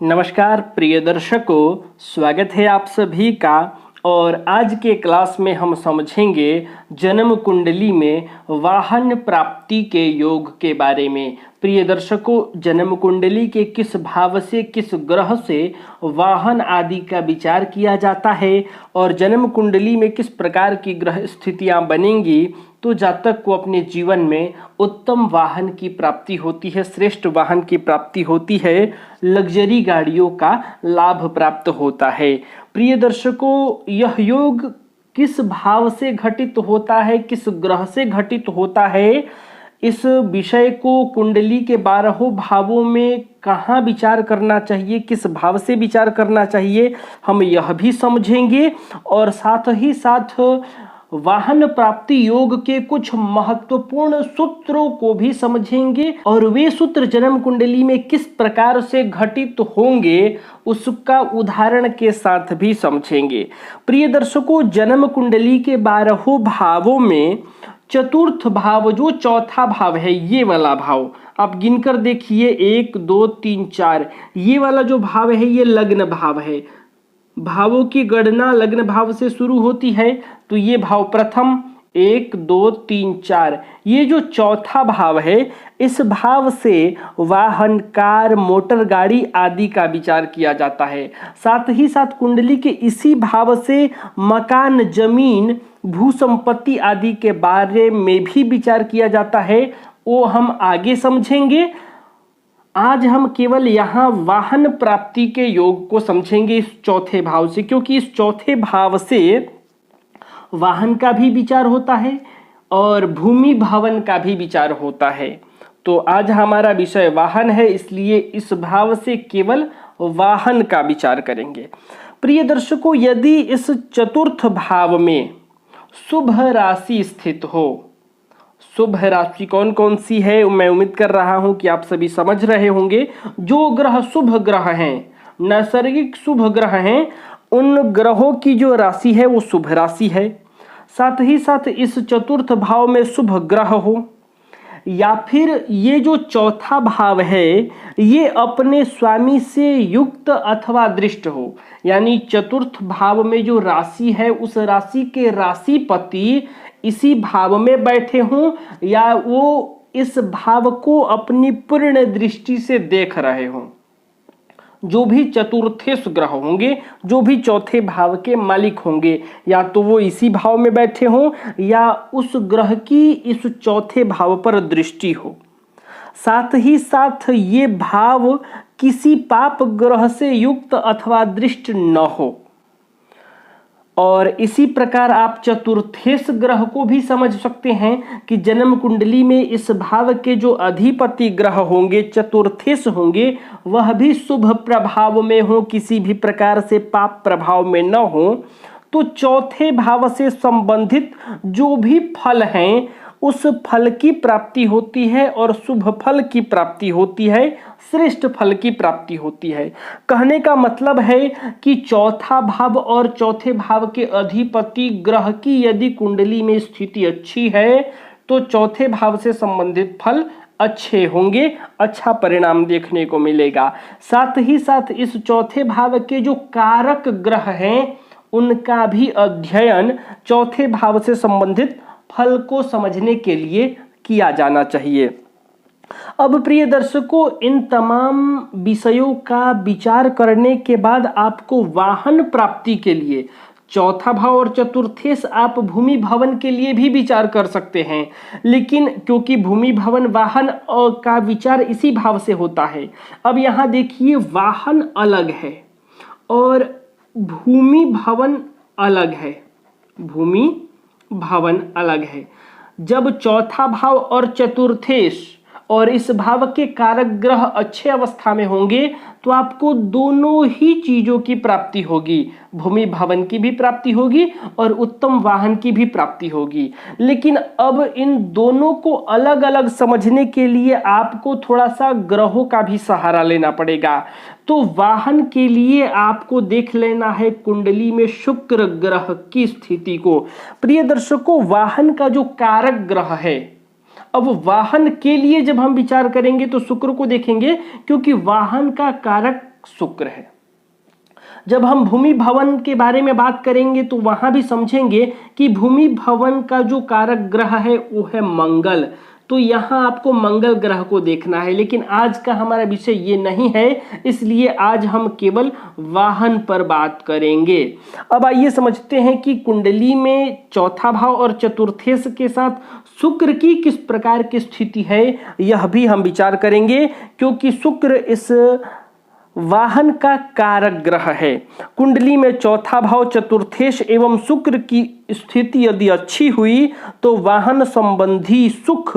नमस्कार प्रिय दर्शकों, स्वागत है आप सभी का। और आज के क्लास में हम समझेंगे जन्म कुंडली में वाहन प्राप्ति के योग के बारे में। प्रिय दर्शकों, जन्म कुंडली के किस भाव से, किस ग्रह से वाहन आदि का विचार किया जाता है और जन्म कुंडली में किस प्रकार की ग्रह स्थितियां बनेंगी तो जातक को अपने जीवन में उत्तम वाहन की प्राप्ति होती है, श्रेष्ठ वाहन की प्राप्ति होती है, लग्जरी गाड़ियों का लाभ प्राप्त होता है। प्रिय दर्शकों, यह योग किस भाव से घटित होता है, किस ग्रह से घटित होता है, इस विषय को कुंडली के 12 भावों में कहाँ विचार करना चाहिए, किस भाव से विचार करना चाहिए, हम यह भी समझेंगे। और साथ ही साथ वाहन प्राप्ति योग के कुछ महत्वपूर्ण सूत्रों को भी समझेंगे और वे सूत्र जन्म कुंडली में किस प्रकार से घटित होंगे उसका उदाहरण के साथ भी समझेंगे। प्रिय दर्शकों, जन्म कुंडली के 12 भावों में चतुर्थ भाव जो चौथा भाव है, ये वाला भाव आप गिनकर देखिए, 1 2 3 4, ये वाला जो भाव है ये लग्न भाव है। भावों की गणना लग्न भाव से शुरू होती है, तो ये भाव प्रथम 1 2 3 4, ये जो चौथा भाव है इस भाव से वाहन, कार, मोटर गाड़ी आदि का विचार किया जाता है। साथ ही साथ कुंडली के इसी भाव से मकान, जमीन, भू संपत्ति आदि के बारे में भी विचार किया जाता है, वो हम आगे समझेंगे। आज हम केवल यहाँ वाहन प्राप्ति के योग को समझेंगे इस चौथे भाव से, क्योंकि इस चौथे भाव से वाहन का भी विचार होता है और भूमि भवन का भी विचार होता है। तो आज हमारा विषय वाहन है, इसलिए इस भाव से केवल वाहन का विचार करेंगे। प्रिय दर्शकों, यदि इस चतुर्थ भाव में शुभ राशि स्थित हो, शुभ राशि कौन कौन सी है मैं उम्मीद कर रहा हूं कि आप सभी समझ रहे होंगे। जो ग्रह शुभ ग्रह हैं, नैसर्गिक शुभ ग्रह हैं, उन ग्रहों की जो राशि है वो शुभ राशि है। साथ ही साथ इस चतुर्थ भाव में शुभ ग्रह हो, या फिर ये जो चौथा भाव है ये अपने स्वामी से युक्त अथवा दृष्ट हो, यानी चतुर्थ भाव में जो राशि है उस राशि के राशिपति इसी भाव में बैठे हों या वो इस भाव को अपनी पूर्ण दृष्टि से देख रहे हों। जो भी चतुर्थेश ग्रह होंगे, जो भी चौथे भाव के मालिक होंगे, या तो वो इसी भाव में बैठे हों या उस ग्रह की इस चौथे भाव पर दृष्टि हो। साथ ही साथ ये भाव किसी पाप ग्रह से युक्त अथवा दृष्ट न हो। और इसी प्रकार आप चतुर्थेश ग्रह को भी समझ सकते हैं कि जन्म कुंडली में इस भाव के जो अधिपति ग्रह होंगे, चतुर्थेश होंगे, वह भी शुभ प्रभाव में हो, किसी भी प्रकार से पाप प्रभाव में न हो। तो चौथे भाव से संबंधित जो भी फल हैं उस फल की प्राप्ति होती है और शुभ फल की प्राप्ति होती है, श्रेष्ठ फल की प्राप्ति होती है। कहने का मतलब है कि चौथा भाव और चौथे भाव के अधिपति ग्रह की यदि कुंडली में स्थिति अच्छी है तो चौथे भाव से संबंधित फल अच्छे होंगे, अच्छा परिणाम देखने को मिलेगा। साथ ही साथ इस चौथे भाव के जो कारक ग्रह हैं उनका भी अध्ययन चौथे भाव से संबंधित फल को समझने के लिए किया जाना चाहिए। अब प्रिय दर्शकों, इन तमाम विषयों का विचार करने के बाद आपको वाहन प्राप्ति के लिए चौथा भाव और चतुर्थेश आप भूमि भवन के लिए भी विचार कर सकते हैं, लेकिन क्योंकि भूमि भवन वाहन का विचार इसी भाव से होता है। अब यहाँ देखिए, वाहन अलग है और भूमि भवन अलग है, भूमि भवन अलग है। जब चौथा भाव और चतुर्थेश और इस भाव के कारक ग्रह अच्छे अवस्था में होंगे तो आपको दोनों ही चीजों की प्राप्ति होगी, भूमि भवन की भी प्राप्ति होगी और उत्तम वाहन की भी प्राप्ति होगी। लेकिन अब इन दोनों को अलग अलग समझने के लिए आपको थोड़ा सा ग्रहों का भी सहारा लेना पड़ेगा। तो वाहन के लिए आपको देख लेना है कुंडली में शुक्र ग्रह की स्थिति को। प्रिय दर्शकों, वाहन का जो कारक ग्रह है, अब वाहन के लिए जब हम विचार करेंगे तो शुक्र को देखेंगे, क्योंकि वाहन का कारक शुक्र है। जब हम भूमि भवन के बारे में बात करेंगे तो वहां भी समझेंगे कि भूमि भवन का जो कारक ग्रह है वो है मंगल। तो यहाँ आपको मंगल ग्रह को देखना है, लेकिन आज का हमारा विषय ये नहीं है, इसलिए आज हम केवल वाहन पर बात करेंगे। अब आइए समझते हैं कि कुंडली में चौथा भाव और चतुर्थेश के साथ शुक्र की किस प्रकार की स्थिति है, यह भी हम विचार करेंगे, क्योंकि शुक्र इस वाहन का कारक ग्रह है। कुंडली में चौथा भाव, चतुर्थेश एवं शुक्र की स्थिति यदि अच्छी हुई तो वाहन संबंधी सुख,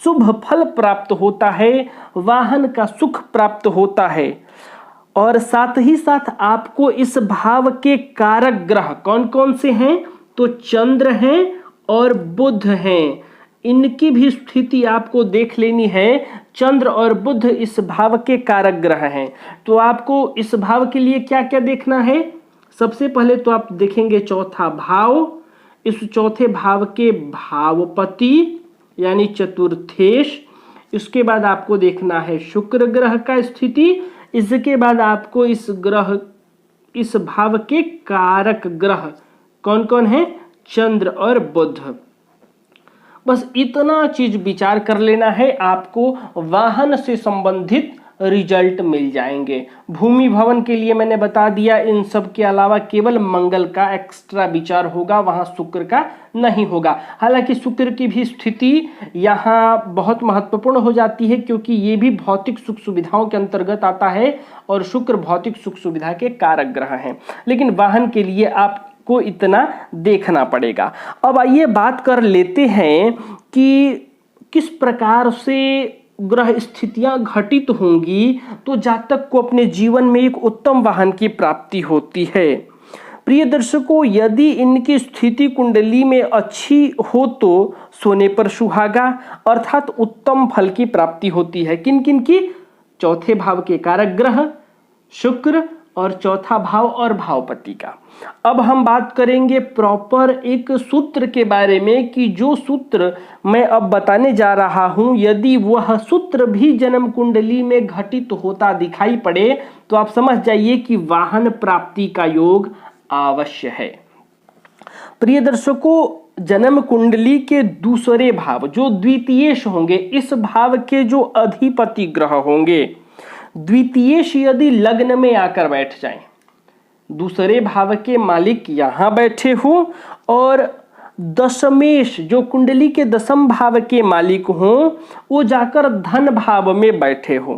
शुभ फल प्राप्त होता है, वाहन का सुख प्राप्त होता है। और साथ ही साथ आपको इस भाव के कारक ग्रह कौन कौन से हैं, तो चंद्र हैं और बुध हैं, इनकी भी स्थिति आपको देख लेनी है। चंद्र और बुध इस भाव के कारक ग्रह हैं। तो आपको इस भाव के लिए क्या क्या देखना है, सबसे पहले तो आप देखेंगे चौथा भाव, इस चौथे भाव के भावपति यानी चतुर्थेश, इसके बाद आपको देखना है शुक्र ग्रह का स्थिति, इसके बाद आपको इस भाव के कारक ग्रह कौन कौन है, चंद्र और बुध। बस इतना चीज विचार कर लेना है, आपको वाहन से संबंधित रिजल्ट मिल जाएंगे। भूमि भवन के लिए मैंने बता दिया, इन सब के अलावा केवल मंगल का एक्स्ट्रा विचार होगा, वहां शुक्र का नहीं होगा। हालांकि शुक्र की भी स्थिति यहाँ बहुत महत्वपूर्ण हो जाती है, क्योंकि ये भी भौतिक सुख सुविधाओं के अंतर्गत आता है और शुक्र भौतिक सुख सुविधा के कारक ग्रह हैं। लेकिन वाहन के लिए आपको इतना देखना पड़ेगा। अब आइए बात कर लेते हैं कि किस प्रकार से ग्रह स्थितियां घटित होंगी तो जातक को अपने जीवन में एक उत्तम वाहन की प्राप्ति होती है। प्रिय दर्शकों, यदि इनकी स्थिति कुंडली में अच्छी हो तो सोने पर सुहागा अर्थात उत्तम फल की प्राप्ति होती है। किन किन की, चौथे भाव के कारक ग्रह शुक्र और चौथा भाव और भावपति का। अब हम बात करेंगे प्रॉपर एक सूत्र के बारे में कि जो सूत्र मैं अब बताने जा रहा हूं, यदि वह सूत्र भी जन्म कुंडली में घटित होता दिखाई पड़े तो आप समझ जाइए कि वाहन प्राप्ति का योग अवश्य है। प्रिय दर्शकों, जन्म कुंडली के दूसरे भाव जो द्वितीयेश होंगे, इस भाव के जो अधिपति ग्रह होंगे, द्वितीयेश यदि लग्न में आकर बैठ जाएं, दूसरे भाव के मालिक यहां बैठे हों और दशमेश जो कुंडली के दशम भाव के मालिक हों वो जाकर धन भाव में बैठे हों,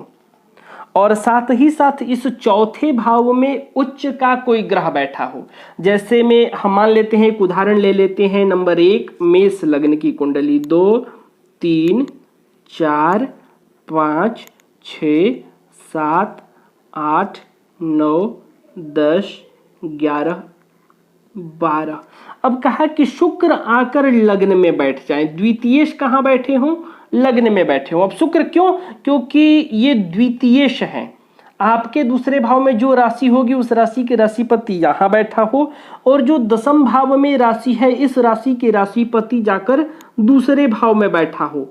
और साथ ही साथ इस चौथे भाव में उच्च का कोई ग्रह बैठा हो। जैसे में हम मान लेते हैं, एक उदाहरण ले लेते हैं, नंबर 1 मेष लग्न की कुंडली, 2 3 4 5 6 7 8 9 10 11 12। अब कहा कि शुक्र आकर लग्न में बैठ जाए, द्वितीयेश कहाँ बैठे हों, लग्न में बैठे हो। अब शुक्र क्यों, क्योंकि ये द्वितीयेश हैं, आपके दूसरे भाव में जो राशि होगी उस राशि के राशिपति यहाँ बैठा हो, और जो दशम भाव में राशि है इस राशि के राशिपति जाकर दूसरे भाव में बैठा हो।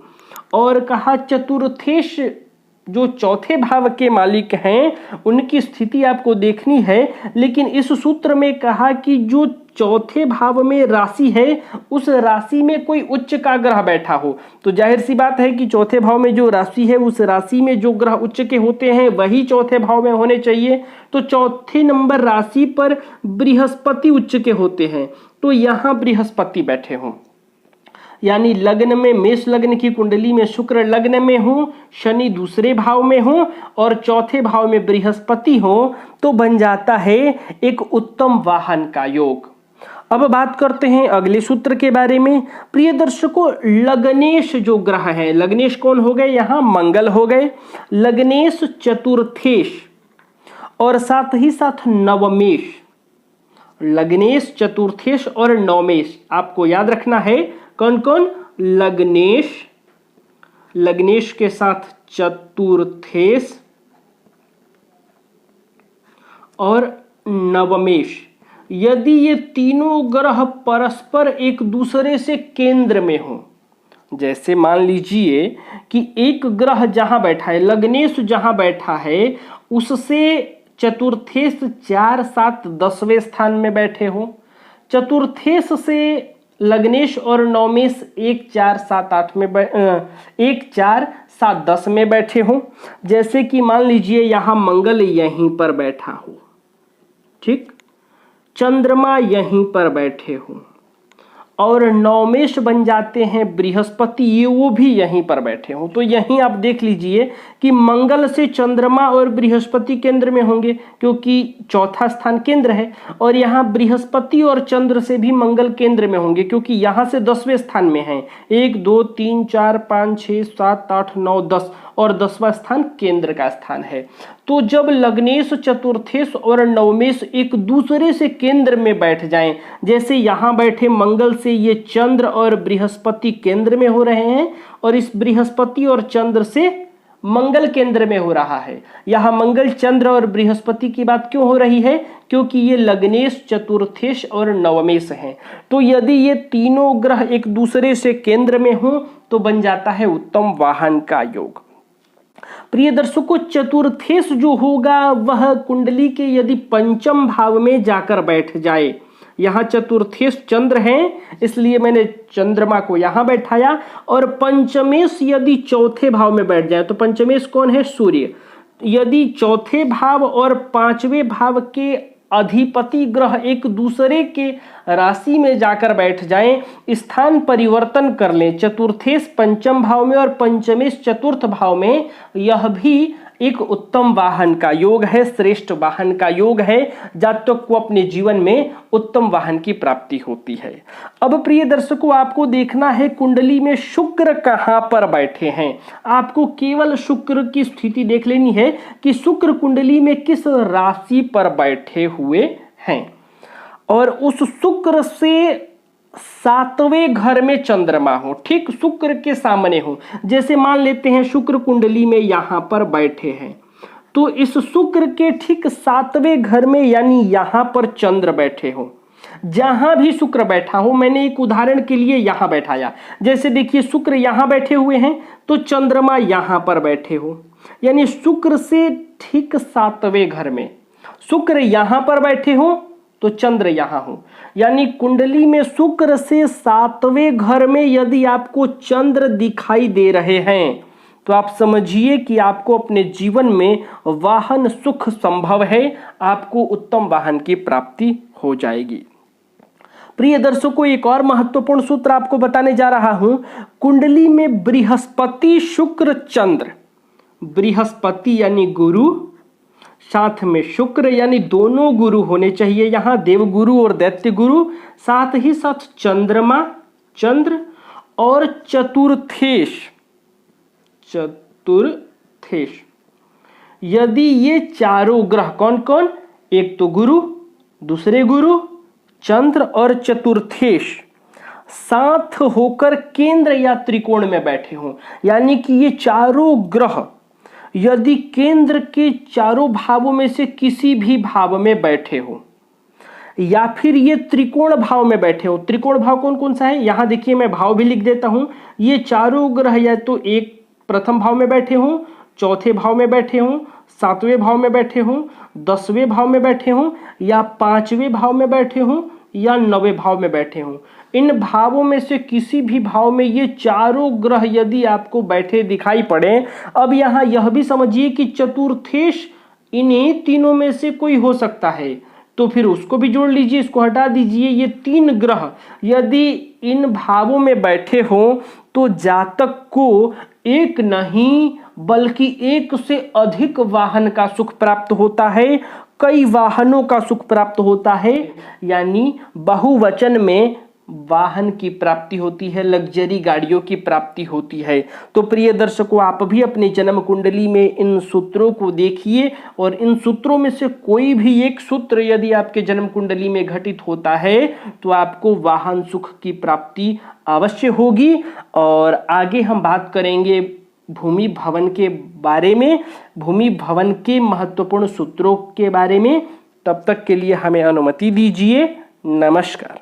और कहा चतुर्थेश जो चौथे भाव के मालिक हैं उनकी स्थिति आपको देखनी है, लेकिन इस सूत्र में कहा कि जो चौथे भाव में राशि है उस राशि में कोई उच्च का ग्रह बैठा हो। तो जाहिर सी बात है कि चौथे भाव में जो राशि है उस राशि में जो ग्रह उच्च के होते हैं वही चौथे भाव में होने चाहिए। तो चौथे नंबर राशि पर बृहस्पति उच्च के होते हैं, तो यहाँ बृहस्पति बैठे हों, यानी लग्न में मेष लग्न की कुंडली में शुक्र लग्न में हो, शनि दूसरे भाव में हो और चौथे भाव में बृहस्पति हो, तो बन जाता है एक उत्तम वाहन का योग। अब बात करते हैं अगले सूत्र के बारे में। प्रिय दर्शकों, लग्नेश जो ग्रह हैं, लग्नेश कौन हो गए, यहाँ मंगल हो गए, लग्नेश चतुर्थेश और साथ ही साथ नवमेश, लग्नेश चतुर्थेश और नवमेश आपको याद रखना है। कौन कौन, लग्नेश, लग्नेश के साथ चतुर्थेश और नवमेश, यदि ये तीनों ग्रह परस्पर एक दूसरे से केंद्र में हो, जैसे मान लीजिए कि एक ग्रह जहां बैठा है, लग्नेश जहां बैठा है उससे चतुर्थेश 4, 7, 10वें स्थान में बैठे हो। चतुर्थेश से लग्नेश और नवमेश 1, 4, 7, 8 में 1, 4, 7, 10 में बैठे हो। जैसे कि मान लीजिए यहां मंगल यहीं पर बैठा हो, ठीक, चंद्रमा यहीं पर बैठे हो और नवमेश बन जाते हैं बृहस्पति, ये वो भी यहीं पर बैठे हो। तो यहीं आप देख लीजिए कि मंगल से चंद्रमा और बृहस्पति केंद्र में होंगे क्योंकि चौथा स्थान केंद्र है, और यहाँ बृहस्पति और चंद्र से भी मंगल केंद्र में होंगे क्योंकि यहाँ से 10वें स्थान में हैं। 1, 2, 3, 4, 5, 6, 7, 8, 9, 10 और 10वां स्थान केंद्र का स्थान है। तो जब लग्नेश, चतुर्थेश और नवमेश एक दूसरे से केंद्र में बैठ जाएं, जैसे यहां बैठे मंगल से ये चंद्र और बृहस्पति केंद्र में हो रहे हैं और इस बृहस्पति और चंद्र से मंगल केंद्र में हो रहा है। यहां मंगल, चंद्र और बृहस्पति की बात क्यों हो रही है? क्योंकि ये लग्नेश, चतुर्थेश और नवमेश हैं। तो यदि ये तीनों ग्रह एक दूसरे से केंद्र में हो तो बन जाता है उत्तम वाहन का योग। प्रिय दर्शकों, चतुर्थेश जो होगा वह कुंडली के यदि पंचम भाव में जाकर बैठ जाए, यहां चतुर्थेश चंद्र हैं इसलिए मैंने चंद्रमा को यहां बैठाया, और पंचमेश यदि चौथे भाव में बैठ जाए, तो पंचमेश कौन है? सूर्य। यदि चौथे भाव और 5वें भाव के अधिपति ग्रह एक दूसरे के राशि में जाकर बैठ जाएं, स्थान परिवर्तन कर लें, चतुर्थेश पंचम भाव में और पंचमेश चतुर्थ भाव में, यह भी एक उत्तम वाहन का योग है, श्रेष्ठ वाहन का योग है। जातक को अपने जीवन में उत्तम वाहन की प्राप्ति होती है। अब प्रिय दर्शकों, आपको देखना है कुंडली में शुक्र कहां पर बैठे हैं। आपको केवल शुक्र की स्थिति देख लेनी है कि शुक्र कुंडली में किस राशि पर बैठे हुए हैं, और उस शुक्र से 7वें घर में चंद्रमा हो, ठीक शुक्र के सामने हो। जैसे मान लेते हैं शुक्र कुंडली में यहां पर बैठे हैं, तो इस शुक्र के ठीक 7वें घर में यानी यहां पर चंद्र बैठे हो। जहां भी शुक्र बैठा हो, मैंने एक उदाहरण के लिए यहां बैठाया, जैसे देखिए शुक्र यहां बैठे हुए हैं तो चंद्रमा यहां पर बैठे हो, यानी शुक्र से ठीक 7वें घर में शुक्र यहां पर बैठे हो तो चंद्र यहां हो, यानी कुंडली में शुक्र से 7वें घर में यदि आपको चंद्र दिखाई दे रहे हैं तो आप समझिए कि आपको अपने जीवन में वाहन सुख संभव है, आपको उत्तम वाहन की प्राप्ति हो जाएगी। प्रिय दर्शकों, एक और महत्वपूर्ण सूत्र आपको बताने जा रहा हूं। कुंडली में बृहस्पति, शुक्र, चंद्र, बृहस्पति यानी गुरु, साथ में शुक्र यानी दोनों गुरु होने चाहिए, यहां देव गुरु और दैत्य गुरु, साथ ही साथ चंद्रमा, चंद्र और चतुर्थेश, चतुर्थेश, यदि ये चारों ग्रह कौन कौन, एक तो गुरु, दूसरे गुरु, चंद्र और चतुर्थेश साथ होकर केंद्र या त्रिकोण में बैठे हों, यानी कि ये चारों ग्रह यदि केंद्र के चारों भावों में से किसी भी भाव में बैठे हो या फिर ये त्रिकोण भाव में बैठे हो। त्रिकोण भाव कौन कौन सा है, यहां देखिए मैं भाव भी लिख देता हूं। ये चारों ग्रह या तो एक प्रथम भाव में बैठे हो, चौथे भाव में बैठे हो, 7वें भाव में बैठे हो, 10वें भाव में बैठे हो, या 5वें भाव में बैठे हो, या 9वें भाव में बैठे हो। इन भावों में से किसी भी भाव में ये चारों ग्रह यदि आपको बैठे दिखाई पड़े, अब यहां यह भी समझिए कि चतुर्थेश इन्हीं तीनों में से कोई हो सकता है, तो फिर उसको भी जोड़ लीजिए, इसको हटा दीजिए। ये 3 ग्रह यदि इन भावों में बैठे हो तो जातक को एक नहीं बल्कि एक से अधिक वाहन का सुख प्राप्त होता है, कई वाहनों का सुख प्राप्त होता है, यानी बहुवचन में वाहन की प्राप्ति होती है, लग्जरी गाड़ियों की प्राप्ति होती है। तो प्रिय दर्शकों, आप भी अपनी जन्म कुंडली में इन सूत्रों को देखिए और इन सूत्रों में से कोई भी एक सूत्र यदि आपके जन्म कुंडली में घटित होता है तो आपको वाहन सुख की प्राप्ति अवश्य होगी। और आगे हम बात करेंगे भूमि भवन के बारे में, भूमि भवन के महत्वपूर्ण सूत्रों के बारे में। तब तक के लिए हमें अनुमति दीजिए। नमस्कार।